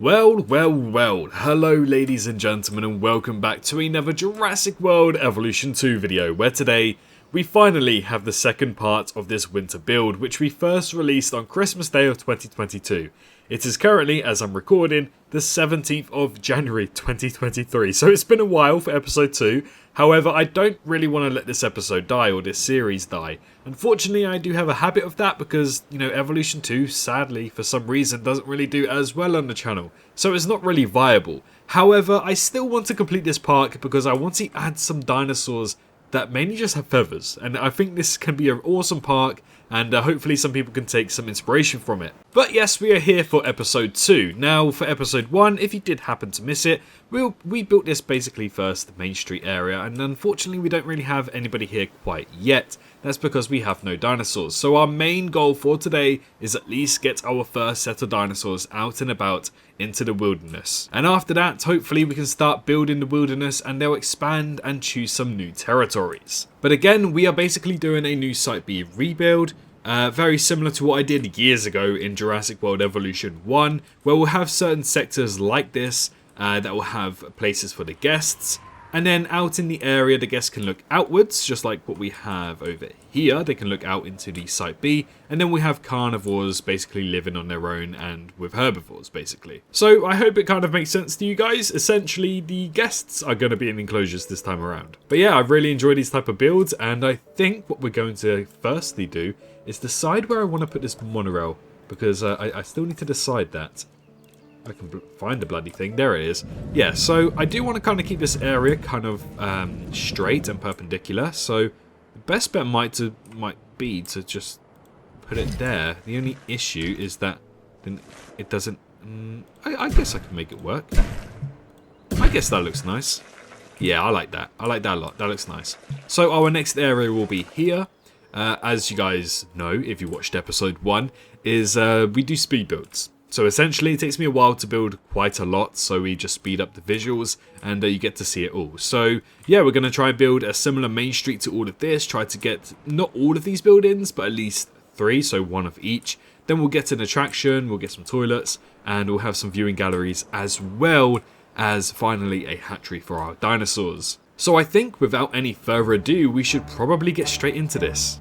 Well, hello ladies and gentlemen and welcome back to another Jurassic World Evolution 2 video, where today we finally have the second part of this winter build, which we first released on Christmas Day of 2022. It is currently, as I'm recording, the 17th of January 2023, so it's been a while for episode 2. However, I don't really want to let this episode die or this series die. Unfortunately, I do have a habit of that because, Evolution 2, sadly, for some reason, doesn't really do as well on the channel. So it's not really viable. However, I still want to complete this park because I want to add some dinosaurs that mainly just have feathers. And I think this can be an awesome park, and hopefully some people can take some inspiration from it. But yes, we are here for episode 2. Now, for episode 1, if you did happen to miss it, we built this basically first, the Main Street area, and unfortunately we don't really have anybody here quite yet. That's because we have no dinosaurs. So our main goal for today is at least get our first set of dinosaurs out and about into the wilderness. And after that, hopefully we can start building the wilderness and they'll expand and choose some new territories. But again, we are basically doing a new Site B rebuild. Very similar to what I did years ago in Jurassic World Evolution 1, where we'll have certain sectors like this that will have places for the guests. And then out in the area, the guests can look outwards, just like what we have over here. They can look out into the Site B. And then we have carnivores basically living on their own and with herbivores, basically. So I hope it kind of makes sense to you guys. Essentially, the guests are going to be in enclosures this time around. But yeah, I really enjoy these type of builds. And I think what we're going to firstly do is decide where I want to put this monorail. Because I still need to decide that. I can find the bloody thing. There it is. Yeah, so I do want to kind of keep this area kind of straight and perpendicular. So the best bet might be to just put it there. The only issue is that then it doesn't... I guess I can make it work. I guess that looks nice. Yeah, I like that. I like that a lot. That looks nice. So our next area will be here. As you guys know, if you watched episode 1, is we do speed builds. So essentially, it takes me a while to build quite a lot, so we just speed up the visuals, and you get to see it all. So yeah, we're going to try and build a similar main street to all of this, try to get not all of these buildings, but at least 3, so 1 of each. Then we'll get an attraction, we'll get some toilets, and we'll have some viewing galleries, as well as finally a hatchery for our dinosaurs. So I think without any further ado, we should probably get straight into this.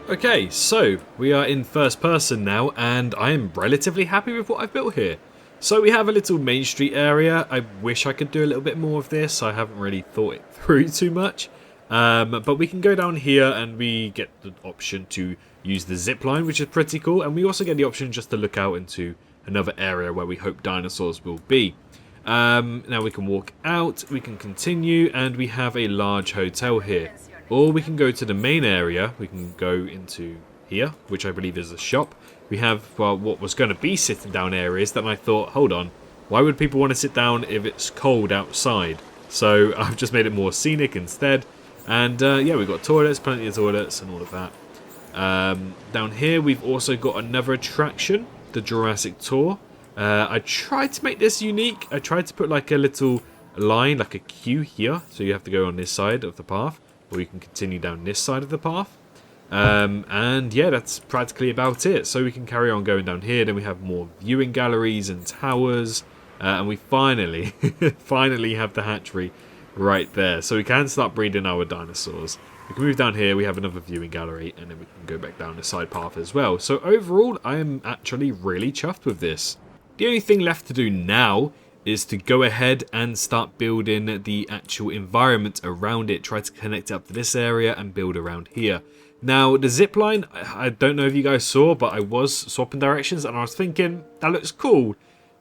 Okay, so we are in first person now, and I am relatively happy with what I've built here. So we have a little main street area. I wish I could do a little bit more of this. I haven't really thought it through too much. But we can go down here and we get the option to use the zip line, which is pretty cool. And we also get the option just to look out into another area where we hope dinosaurs will be. Now we can walk out, we can continue, and we have a large hotel here. Or we can go to the main area. We can go into here, which I believe is a shop. We have, well, what was going to be sitting down areas. Then I thought, hold on, why would people want to sit down if it's cold outside? So I've just made it more scenic instead. And yeah, we've got toilets, plenty of toilets and all of that. Down here we've also got another attraction, the Jurassic Tour. I tried to make this unique. I tried to put like a little line, like a queue here. So you have to go on this side of the path. Or you can continue down this side of the path. And yeah, that's practically about it. So we can carry on going down here. Then we have more viewing galleries and towers. And we finally, finally have the hatchery right there. So we can start breeding our dinosaurs. We can move down here. We have another viewing gallery. And then we can go back down the side path as well. So overall, I am actually really chuffed with this. The only thing left to do now is to go ahead and start building the actual environment around it. Try to connect up to this area and build around here. Now, the zipline, I don't know if you guys saw, but I was swapping directions and I was thinking, that looks cool,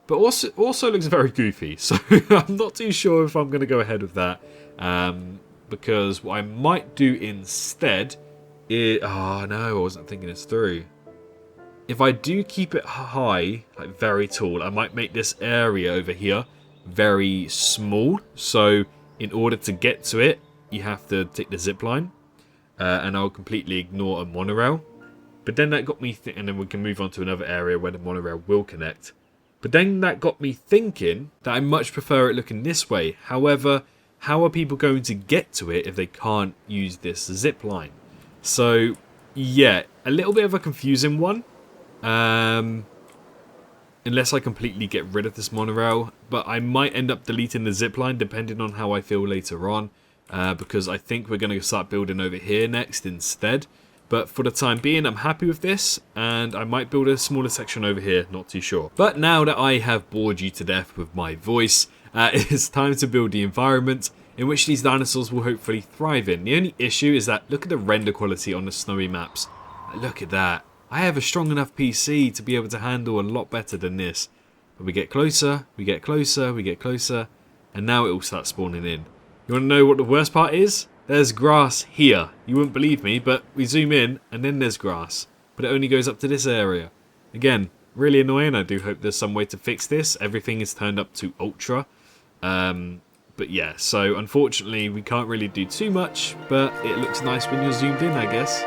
but also looks very goofy. So I'm not too sure if I'm going to go ahead with that. Because what I might do instead is... Oh, no, I wasn't thinking this through. If I do keep it high, like very tall, I might make this area over here very small. So in order to get to it, you have to take the zip line. And I'll completely ignore a monorail. But then that got me and then we can move on to another area where the monorail will connect. But then that got me thinking that I much prefer it looking this way. However, how are people going to get to it if they can't use this zip line? So yeah, a little bit of a confusing one. Unless I completely get rid of this monorail, but I might end up deleting the zipline depending on how I feel later on, because I think we're going to start building over here next instead. But for the time being, I'm happy with this, and I might build a smaller section over here, not too sure. But now that I have bored you to death with my voice, it's time to build the environment in which these dinosaurs will hopefully thrive in. The only issue is that look at the render quality on the snowy maps. Look at that. I have a strong enough PC to be able to handle a lot better than this. But we get closer, we get closer, we get closer, and now it will start spawning in. You want to know what the worst part is? There's grass here. You wouldn't believe me, but we zoom in, and then there's grass. But it only goes up to this area. Again, really annoying. I do hope there's some way to fix this. Everything is turned up to ultra. But yeah, so unfortunately we can't really do too much, but it looks nice when you're zoomed in, I guess.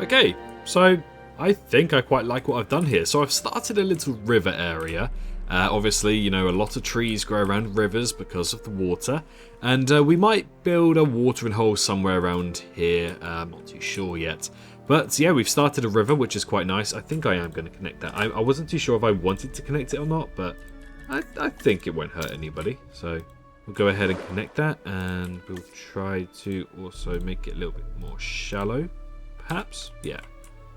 Okay, so I think I quite like what I've done here. So I've started a little river area. Obviously, you know, a lot of trees grow around rivers because of the water. And we might build a watering hole somewhere around here. I'm not too sure yet. But yeah, we've started a river, which is quite nice. I think I am going to connect that. I wasn't too sure if I wanted to connect it or not, but I think it won't hurt anybody. So we'll go ahead and connect that. And we'll try to also make it a little bit more shallow, perhaps. Yeah,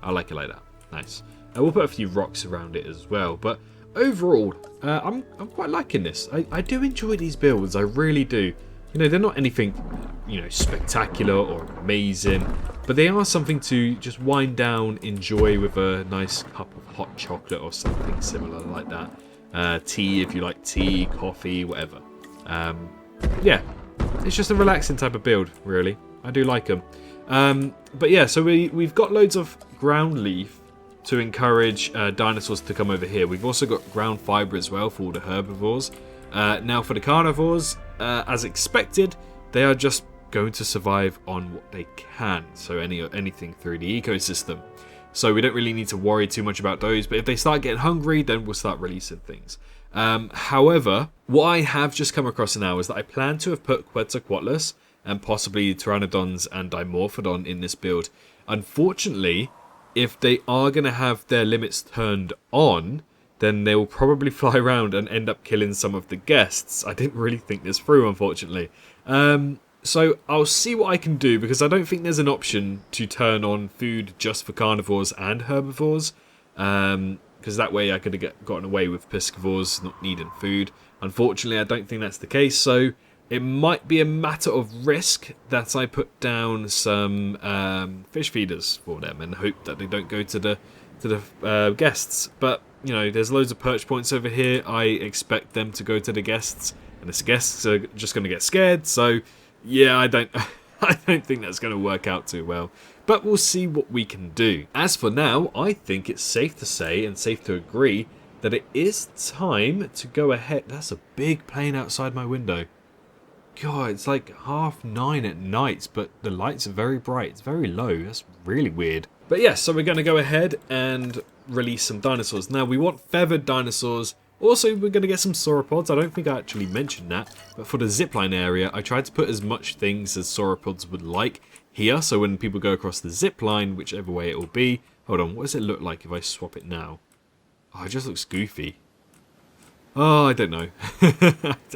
I like it like that. Nice. We'll put a few rocks around it as well. But overall, I'm quite liking this. I do enjoy these builds. I really do. You know, they're not anything, you know, spectacular or amazing, but they are something to just wind down, enjoy with a nice cup of hot chocolate or something similar like that. Tea, if you like tea, coffee, whatever. Yeah, it's just a relaxing type of build, really. I do like them. But yeah, so we've got loads of ground leaf to encourage dinosaurs to come over here. We've also got ground fiber as well for all the herbivores. Now for the carnivores, as expected, they are just going to survive on what they can. So anything through the ecosystem. So we don't really need to worry too much about those. But if they start getting hungry, then we'll start releasing things. However, what I have just come across now is that I plan to have put Quetzalcoatlus and possibly Pteranodons and Dimorphodon in this build. Unfortunately, if they are going to have their limits turned on, then they will probably fly around and end up killing some of the guests. I didn't really think this through, unfortunately. So I'll see what I can do, because I don't think there's an option to turn on food just for carnivores and herbivores. Because that way I could have gotten away with piscivores not needing food. Unfortunately, I don't think that's the case, so it might be a matter of risk that I put down some fish feeders for them and hope that they don't go to the guests. But you know, there's loads of perch points over here. I expect them to go to the guests, and the guests are just going to get scared. So yeah, I don't think that's going to work out too well. But we'll see what we can do. As for now, I think it's safe to say and safe to agree that it is time to go ahead. That's a big plane outside my window. God, it's like 9:30 at night, but the lights are very bright. It's very low. That's really weird. But yeah, so we're going to go ahead and release some dinosaurs. Now, we want feathered dinosaurs. Also, we're going to get some sauropods. I don't think I actually mentioned that. But for the zipline area, I tried to put as much things as sauropods would like here. So when people go across the zipline, whichever way it will be. Hold on, what does it look like if I swap it now? Oh, it just looks goofy. Oh, I don't know.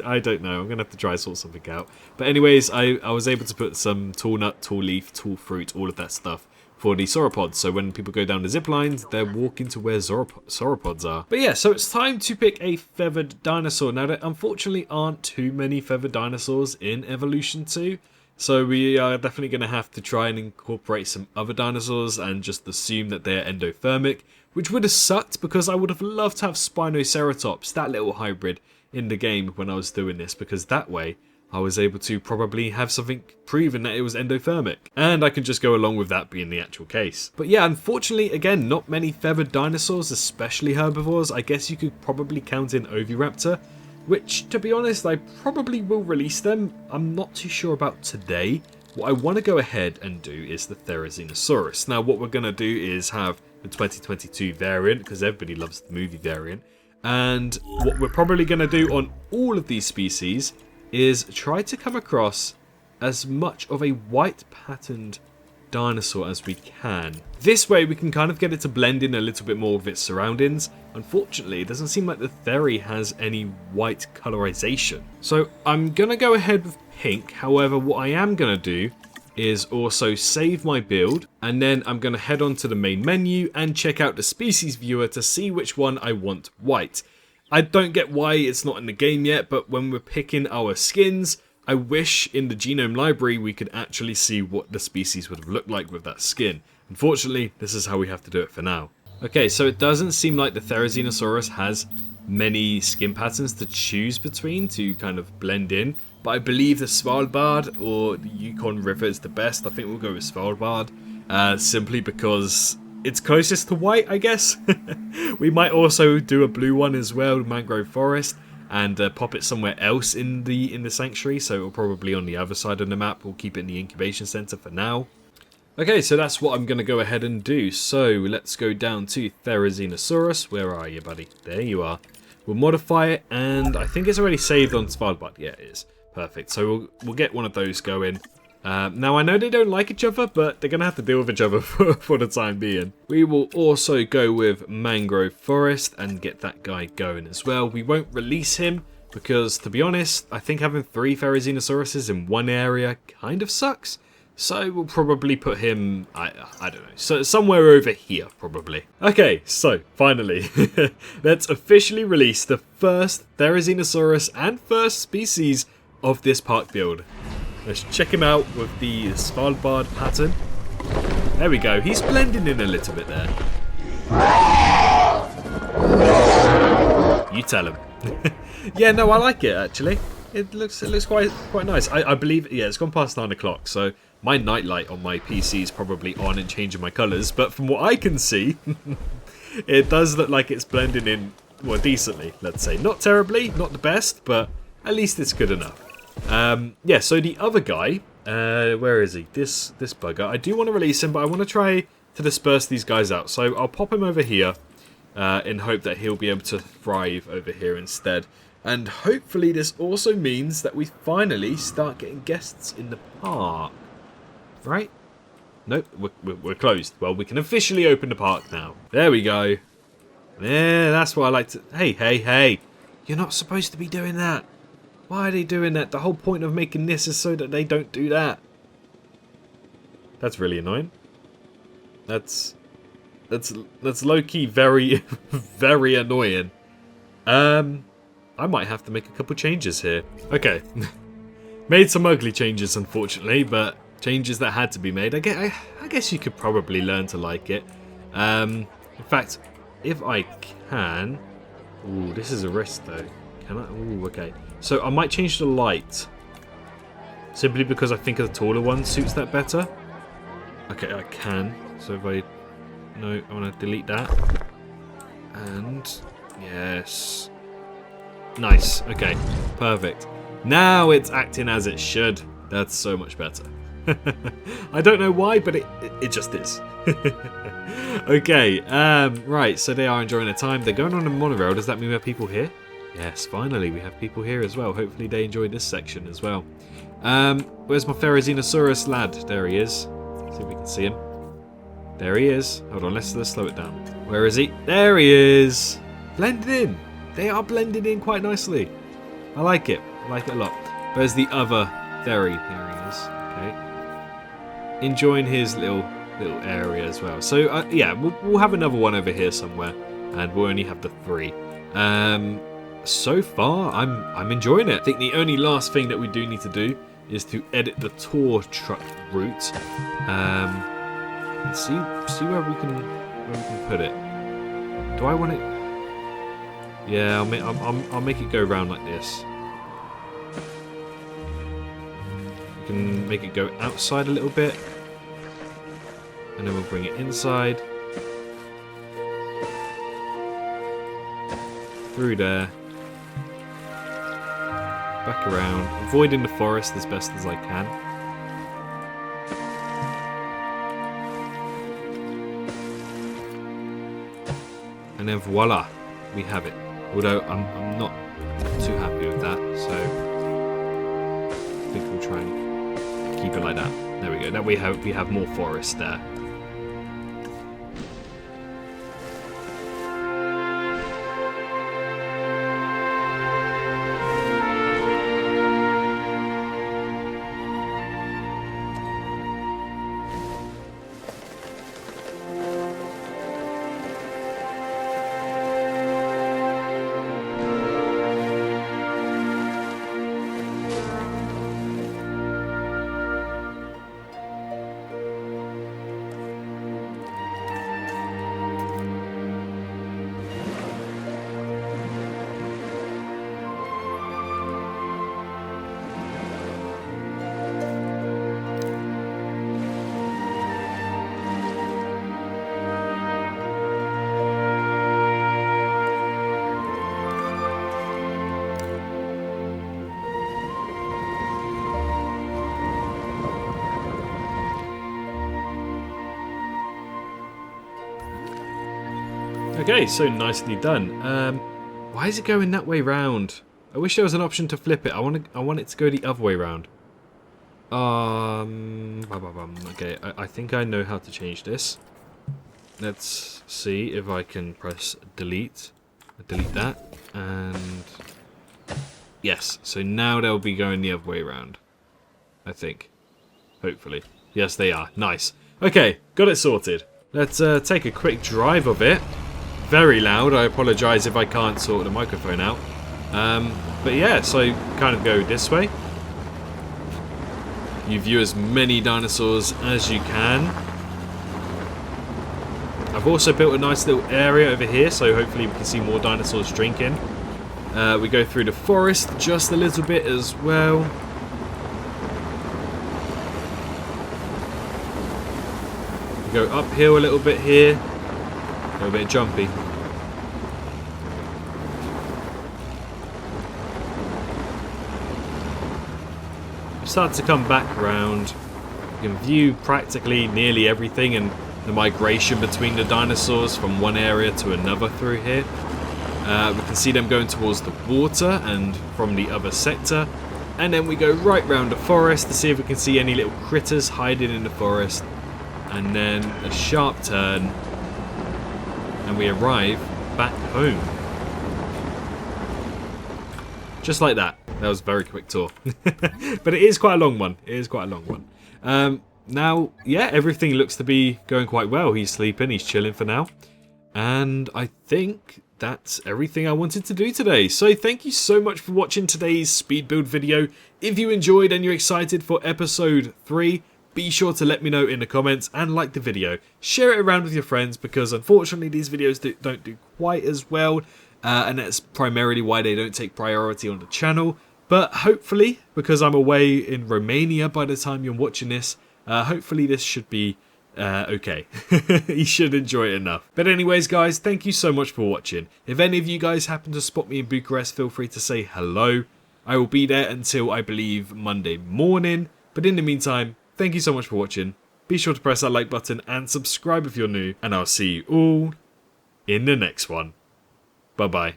I don't know. I'm going to have to try sort something out. But anyways, I was able to put some tall nut, tall leaf, tall fruit, all of that stuff for the sauropods. So when people go down the zip lines, they're walking to where sauropods are. But yeah, so it's time to pick a feathered dinosaur. Now, there unfortunately aren't too many feathered dinosaurs in Evolution 2. So we are definitely going to have to try and incorporate some other dinosaurs and just assume that they're endothermic, which would have sucked because I would have loved to have Spinoceratops, that little hybrid, in the game when I was doing this, because that way I was able to probably have something proven that it was endothermic. And I can just go along with that being the actual case. But yeah, unfortunately, again, not many feathered dinosaurs, especially herbivores. I guess you could probably count in Oviraptor, which, to be honest, I probably will release them. I'm not too sure about today. What I want to go ahead and do is the Therizinosaurus. Now, what we're going to do is have the 2022 variant, because everybody loves the movie variant. And what we're probably going to do on all of these species is try to come across as much of a white patterned dinosaur as we can. This way we can kind of get it to blend in a little bit more with its surroundings. Unfortunately, it doesn't seem like the Theri has any white colorization. So I'm going to go ahead with pink. However, what I am going to do is also save my build, and then I'm going to head on to the main menu and check out the species viewer to see which one I want white. I don't get why it's not in the game yet, but when we're picking our skins, I wish in the genome library we could actually see what the species would have looked like with that skin. Unfortunately, this is how we have to do it for now. Okay, so it doesn't seem like the Therizinosaurus has many skin patterns to choose between to kind of blend in, but I believe the Svalbard or the Yukon River is the best. I think we'll go with Svalbard, simply because it's closest to white, I guess. We might also do a blue one as well, Mangrove Forest, and pop it somewhere else in the sanctuary, so it'll probably on the other side of the map. We'll keep it in the incubation center for now. Okay, so that's what I'm going to go ahead and do. So let's go down to Therizinosaurus. Where are you, buddy? There you are. We'll modify it, and I think it's already saved on Svalbard. Yeah, it is. Perfect. So we'll get one of those going. Now, I know they don't like each other, but they're going to have to deal with each other for the time being. We will also go with Mangrove Forest and get that guy going as well. We won't release him because, to be honest, I think having 3 Therizinosaurus in one area kind of sucks. So we'll probably put him, I don't know, so somewhere over here probably. Okay, so finally, let's officially release the first Therizinosaurus and first species of this park build. Let's check him out with the Svalbard pattern. There we go, he's blending in a little bit there. You tell him. Yeah, no, I like it actually. It looks quite nice. I believe, yeah, it's gone past 9 o'clock, so my nightlight on my PC is probably on and changing my colours, but from what I can see, it does look like it's blending in, well, decently, let's say. Not terribly, not the best, but at least it's good enough. Yeah, so the other guy, where is he? This bugger. I do want to release him, but I want to try to disperse these guys out. So I'll pop him over here in hope that he'll be able to thrive over here instead. And hopefully this also means that we finally start getting guests in the park. Right? Nope, we're closed. Well, we can officially open the park now. There we go. Yeah, that's what I like to... Hey. You're not supposed to be doing that. Why are they doing that? The whole point of making this is so that they don't do that. That's really annoying. That's low-key very, very annoying. I might have to make a couple changes here. Okay. Made some ugly changes, unfortunately, but changes that had to be made. I guess you could probably learn to like it. In fact, if I can... Ooh, this is a risk, though. Can I? Ooh, okay. So I might change the light. Simply because I think the taller one suits that better. Okay, I can. So if I... No, I want to delete that. And... Yes... Nice. Okay. Perfect. Now it's acting as it should. That's so much better. I don't know why, but it just is. Okay. Right. So they are enjoying their time. They're going on a monorail. Does that mean we have people here? Yes. Finally, we have people here as well. Hopefully they enjoy this section as well. Where's my Therizinosaurus lad? There he is. See if we can see him. There he is. Hold on. Let's slow it down. Where is he? There he is. Blended in. They are blended in quite nicely. I like it. I like it a lot. Where's the other Theri? There he is. Okay. Enjoying his little area as well. So yeah, we'll have another one over here somewhere, and we'll only have the 3. So far, I'm enjoying it. I think the only last thing that we do need to do is to edit the tour truck route. Let's see where we can put it. Do I want it? Yeah, I'll make it go round like this. We can make it go outside a little bit, and then we'll bring it inside, through there, back around, avoiding the forest as best as I can. And then voila, we have it. Although I'm not too happy with that, so I think we'll try and keep it like that. There we go. Now we have more forest there. Okay, so nicely done. Why is it going that way round? I wish there was an option to flip it. I want it to go the other way round. Okay, I think I know how to change this. Let's see if I can press delete. Delete that, and yes, so now they'll be going the other way around, I think. Hopefully. Yes, they are. Nice. Okay, got it sorted. Let's take a quick drive of it. Very loud. I apologise if I can't sort the microphone out. But yeah, so kind of go this way. You view as many dinosaurs as you can. I've also built a nice little area over here, so hopefully we can see more dinosaurs drinking. We go through the forest just a little bit as well. We go uphill a little bit here. A little bit jumpy. We start to come back around. You can view practically nearly everything and the migration between the dinosaurs from one area to another through here. We can see them going towards the water and from the other sector. And then we go right round the forest to see if we can see any little critters hiding in the forest. And then a sharp turn. And we arrive back home. Just like that. That was a very quick tour. But it is quite a long one. It is quite a long one. Now, yeah, everything looks to be going quite well. He's sleeping, he's chilling for now. And I think that's everything I wanted to do today. So thank you so much for watching today's speed build video. If you enjoyed and you're excited for episode 3, be sure to let me know in the comments and like the video. Share it around with your friends because unfortunately these videos don't do quite as well. And that's primarily why they don't take priority on the channel. But hopefully, because I'm away in Romania by the time you're watching this, hopefully this should be okay. You should enjoy it enough. But anyways, guys, thank you so much for watching. If any of you guys happen to spot me in Bucharest, feel free to say hello. I will be there until, I believe, Monday morning. But in the meantime, thank you so much for watching. Be sure to press that like button and subscribe if you're new. And I'll see you all in the next one. Bye-bye.